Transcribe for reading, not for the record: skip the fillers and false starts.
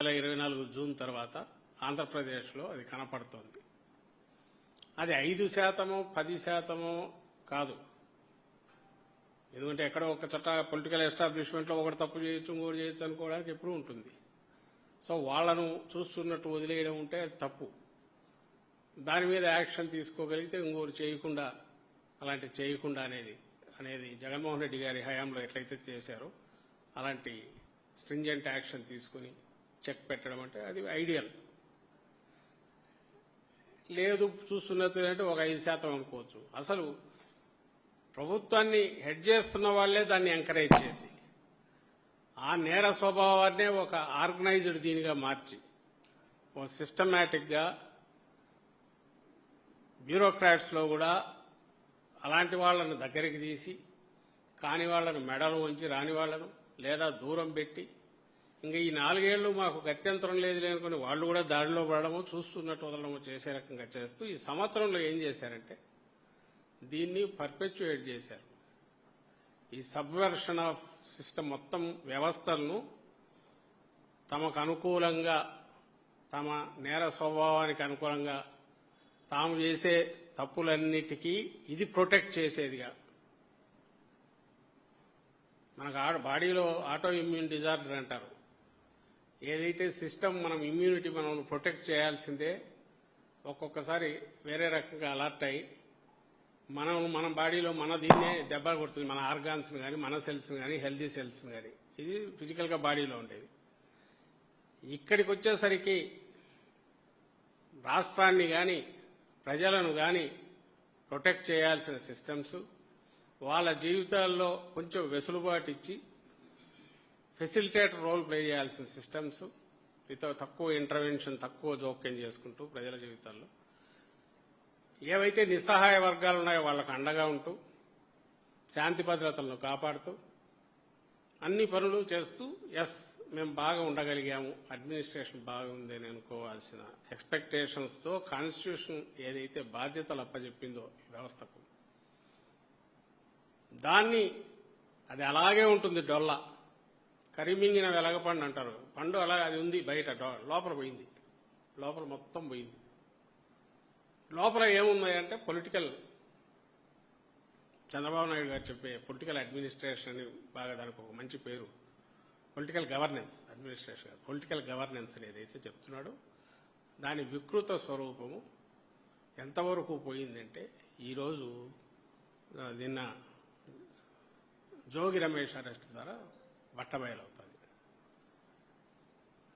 2024 June తర్వాత ఆంధ్రప్రదేశ్లో అది కనపడుతోంది. అది 5% 10% కాదు. ఎందుకంటే ఎక్కడో ఒక పొలిటికల్ ఎస్టాబ్లిష్మెంట్లో ఒకటి తప్పు చేయొచ్చు, ఇంకోటి చేయొచ్చు అనుకోవడానికి ఎప్పుడూ ఉంటుంది. సో వాళ్లను చూస్తున్నట్టు వదిలేయడం ఉంటే అది తప్పు. దాని మీద యాక్షన్ తీసుకోగలిగితే ఇంకోటి చేయకుండా, అలాంటి చేయకుండా అనేది జగన్మోహన్ రెడ్డి గారి హయాంలో ఎట్లయితే చేశారో అలాంటి స్ట్రింజెంట్ యాక్షన్ తీసుకుని చెక్ పెట్టడం అంటే అది ఐడియల్. లేదు చూస్తున్నట్టు అంటే ఒక 5% అనుకోవచ్చు. అసలు ప్రభుత్వాన్ని హెడ్ చేస్తున్న వాళ్లే దాన్ని ఎంకరేజ్ చేసి ఆ నేర స్వభావాన్నే ఒక ఆర్గనైజ్డ్ దీనిగా మార్చి ఒక సిస్టమేటిక్గా బ్యూరోక్రాట్స్లో కూడా అలాంటి వాళ్లను దగ్గరికి తీసి కాని వాళ్లను మెడలు వంచి రాని వాళ్లను లేదా దూరం పెట్టి ఇంకా ఈ 4 ఏళ్లు మాకు గత్యంతరం లేదు అనుకుని వాళ్ళు కూడా దాడిలో పడడము, చూస్తున్నట్టు వదలడము చేసే రకంగా చేస్తూ ఈ సంవత్సరంలో ఏం చేశారంటే దీన్ని పర్పెచ్యుయేట్ చేశారు. ఈ సబ్వర్షన్ ఆఫ్ సిస్టమ్ మొత్తం వ్యవస్థలను తమకు అనుకూలంగా, తమ నేర స్వభావానికి అనుకూలంగా తాము చేసే తప్పులన్నిటికీ ఇది ప్రొటెక్ట్ చేసేదిగా. మనకు బాడీలో ఆటో ఇమ్యూన్ డిజార్డర్ అంటారు. ఏదైతే సిస్టమ్ ఇమ్యూనిటీ మనం ప్రొటెక్ట్ చేయాల్సిందే ఒక్కొక్కసారి వేరే రకంగా అలర్ట్ అయ్యి మన బాడీలో దీన్నే దెబ్బ కొడుతుంది. మన ఆర్గాన్స్ని కానీ, మన సెల్స్ని కానీ, హెల్దీ సెల్స్ని కానీ. ఇది ఫిజికల్గా బాడీలో ఉండేది. ఇక్కడికి వచ్చేసరికి రాష్ట్రాన్ని కానీ, ప్రజలను కానీ ప్రొటెక్ట్ చేయాల్సిన సిస్టమ్స్ వాళ్ళ జీవితాల్లో కొంచెం వెసులుబాటు ఇచ్చి ఫెసిలిటేటర్ రోల్ ప్లే చేయాల్సిన సిస్టమ్స్ తక్కువ ఇంటర్వెన్షన్, తక్కువ జోక్యం చేసుకుంటూ ప్రజల జీవితాల్లో ఏవైతే నిస్సహాయ వర్గాలు ఉన్నాయో వాళ్లకు అండగా ఉంటూ శాంతి భద్రతలను కాపాడుతూ అన్ని పనులు చేస్తూ మేము బాగా ఉండగలిగాము, అడ్మినిస్ట్రేషన్ బాగుందని అనుకోవాల్సిన ఎక్స్పెక్టేషన్స్తో కాన్స్టిట్యూషన్ ఏదైతే బాధ్యతలు అప్పచెప్పిందో ఈ వ్యవస్థకు దాన్ని అది అలాగే ఉంటుంది. డొల్ల కరిమింగిన వెలగపండు అంటారు. పండు అలా అది ఉంది, బయట లోపల పోయింది, లోపల మొత్తం పోయింది. లోపల ఏమున్నాయంటే పొలిటికల్, చంద్రబాబు నాయుడు గారు చెప్పే పొలిటికల్ అడ్మినిస్ట్రేషన్ అని బాగా దానికి ఒక మంచి పేరు. Political governance, administration political governance అని ఏదైతే చెప్తున్నాడో దాని వికృత స్వరూపము ఎంతవరకు పోయిందంటే ఈరోజు నిన్న జోగి రమేష్ అరెస్ట్ ద్వారా బట్టబయలవుతుంది.